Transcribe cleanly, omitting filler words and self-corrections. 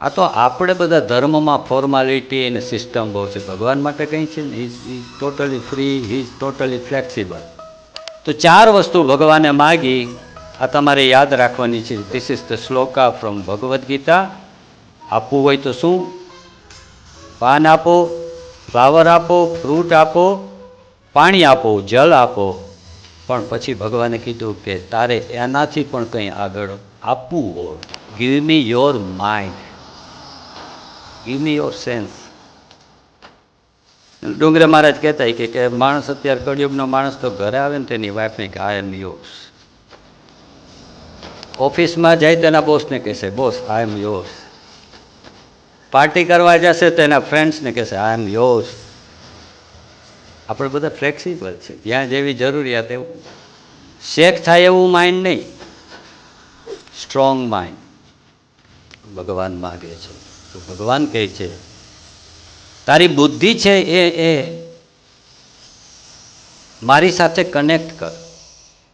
આ તો આપણે બધા ધર્મમાં ફોર્માલિટી અને સિસ્ટમ બહુ છે. ભગવાન માટે કંઈ છે ને, is totally free, is totally flexible. તો 4 વસ્તુ ભગવાને માગી, આ તમારે યાદ રાખવાની છે. This is the shloka from Bhagavad Gita. આપવું હોય તો શું? પાન આપો, ફ્લાવર આપો, ફ્રૂટ આપો, પાણી આપો, જલ આપો. પણ પછી ભગવાને કીધું કે તારે એનાથી પણ કંઈ આગળ આપવું હોય, give me your mind, give me your sense. Dongre Maharaj કહેતા કે માણસ અત્યારે કળિયુગનો માણસ તો ઘરે આવે ને તેની વાઈફને કે આઈ એમ યોર્સ. ઓફિસમાં જાય તેના બોસને કહેશે બોસ આઈ એમ યોર્સ. પાર્ટી કરવા જશે તો એના ફ્રેન્ડ્સને કહેશે આઈ એમ યોર્સ. આપણે બધા ફ્લેક્સિબલ છે, જ્યાં જેવી જરૂરિયાત એવું. શેક થાય એવું માઇન્ડ નહીં, સ્ટ્રોંગ માઇન્ડ ભગવાન માગે છે. તો ભગવાન કહે છે તારી બુદ્ધિ છે એ મારી સાથે કનેક્ટ કર.